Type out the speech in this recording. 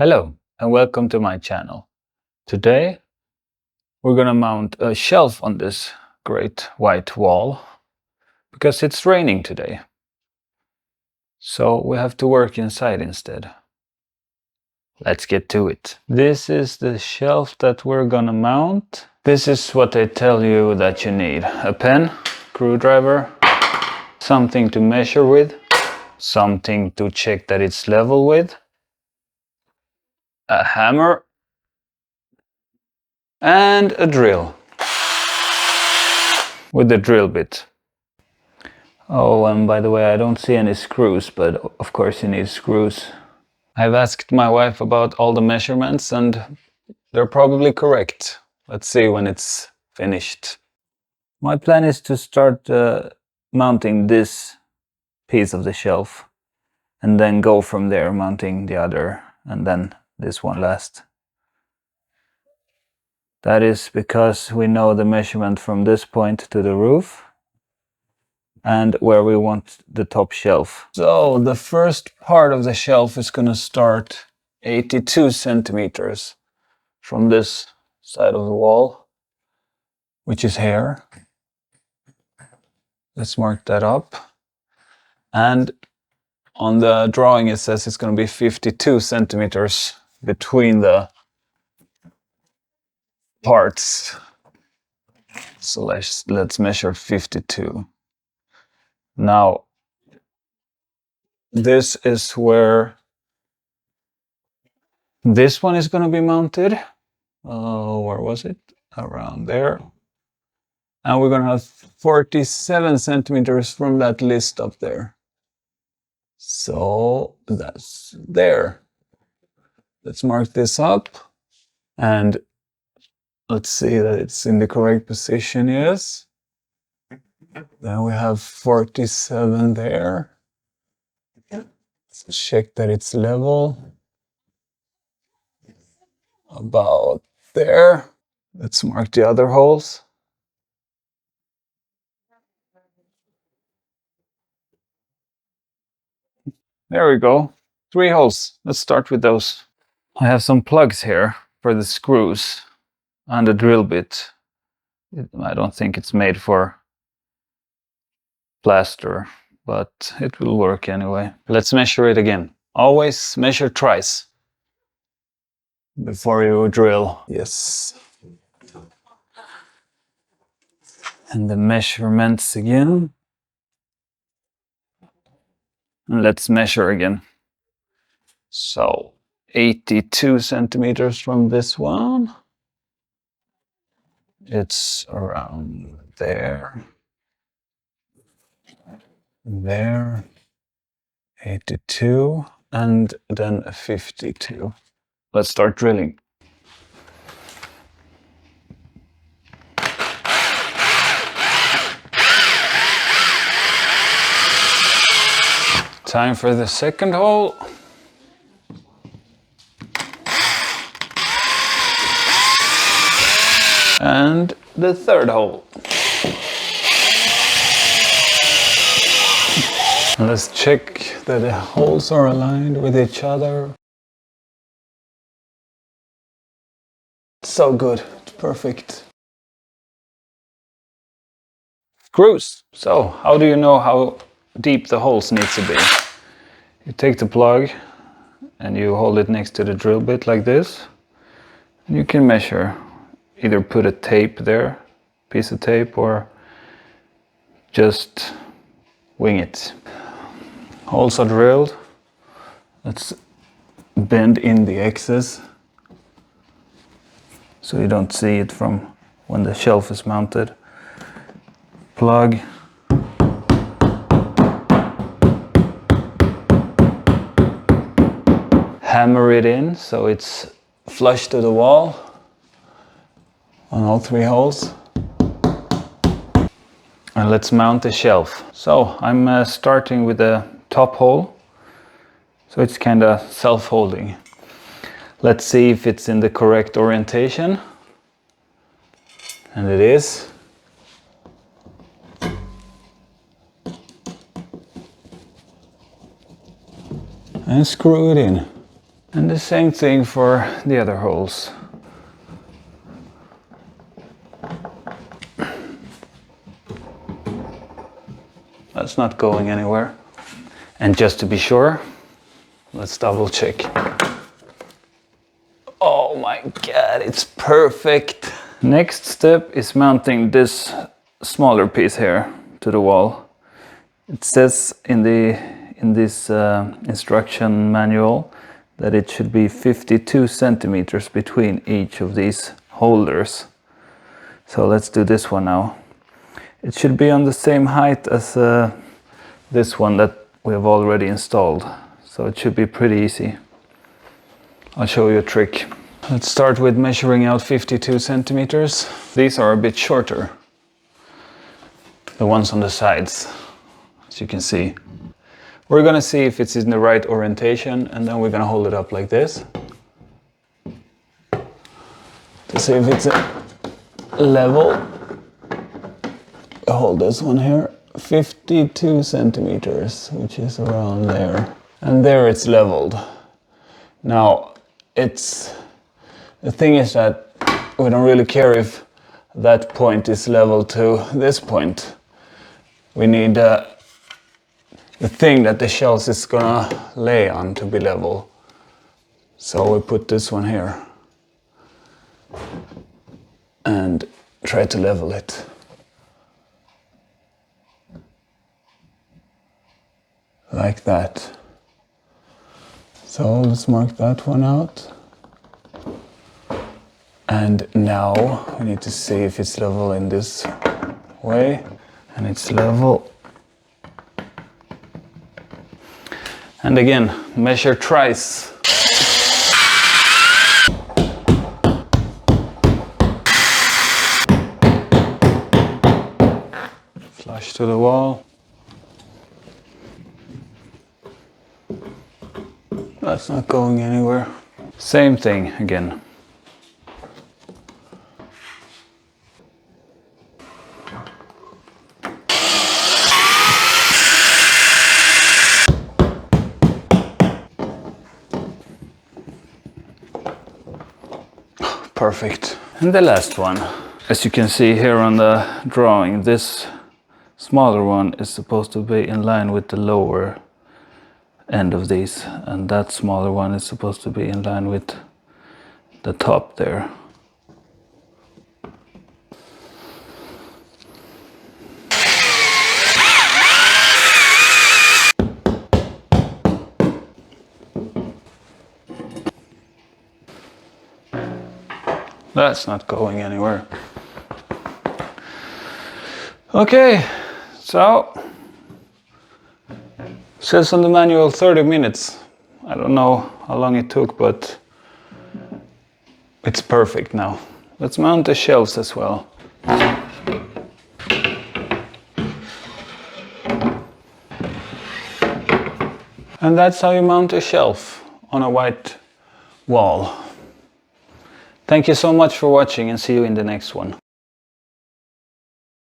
Hello and welcome to my channel. Today we're gonna mount a shelf on this great white wall because it's raining today. So we have to work inside instead. Let's get to it. This is the shelf that we're gonna mount. This is what they tell you that you need. A pen, screwdriver, something to measure with, something to check that it's level with, a hammer, and a drill with the drill bit. Oh, and by the way, I don't see any screws, but of course you need screws. I've asked my wife about all the measurements and they're probably correct. Let's see when it's finished. My plan is to start mounting this piece of the shelf and then go from there, mounting the other and then this one last. That is because we know the measurement from this point to the roof and where we want the top shelf. So the first part of the shelf is going to start 82 centimeters from this side of the wall, which is here. Let's mark that up. And on the drawing it says it's going to be 52 centimeters between the parts. So let's measure 52. Now, this is where this one is going to be mounted. Where was it? Around there. And we're going to have 47 centimeters from that list up there. So that's there. Let's mark this up. And let's see that it's in the correct position, yes. Then we have 47 there. Let's check that it's level. About there. Let's mark the other holes. There we go. 3 holes. Let's start with those. I have some plugs here for the screws and the drill bit. I don't think it's made for plaster, but it will work anyway. Let's measure it again. Always measure twice before you drill. Yes. And the measurements again. And let's measure again. So 82 centimeters from this one. It's around there. There. 82 and then 52. Let's start drilling. Time for the second hole. And the third hole. Let's check that the holes are aligned with each other. So good, it's perfect. Screws. So, how do you know how deep the holes need to be? You take the plug and you hold it next to the drill bit like this. And you can measure. Either put a tape there, piece of tape, or just wing it. Holes are drilled. Let's bend in the excess so you don't see it from when the shelf is mounted. Plug. Hammer it in so it's flush to the wall on all 3 holes. And let's mount the shelf. So I'm starting with the top hole. So it's kind of self-holding. Let's see if it's in the correct orientation. And it is. And screw it in. And the same thing for the other holes. That's not going anywhere. And just to be sure, let's double check. Oh my god, it's perfect! Next step is mounting this smaller piece here to the wall. It says in this instruction manual that it should be 52 centimeters between each of these holders. So let's do this one now. It should be on the same height as this one that we have already installed. So it should be pretty easy. I'll show you a trick. Let's start with measuring out 52 centimeters. These are a bit shorter. The ones on the sides, as you can see. We're gonna see if it's in the right orientation, and then we're gonna hold it up like this to see if it's level. Hold this one here, 52 centimeters, which is around there. And there it's leveled. Now, the thing is that we don't really care if that point is level to this point. We need the thing that the shells is gonna lay on to be level. So we put this one here and try to level it. Like that. So let's mark that one out. And now we need to see if it's level in this way. And it's level. And again, measure thrice. Flush to the wall. That's not going anywhere. Same thing again. Perfect. And the last one. As you can see here on the drawing, this smaller one is supposed to be in line with the lower end of these, and that smaller one is supposed to be in line with the top there. That's not going anywhere. Okay, so says on the manual 30 minutes. I don't know how long it took, but it's perfect now. Let's mount the shelves as well. And that's how you mount a shelf on a white wall. Thank you so much for watching, and see you in the next one.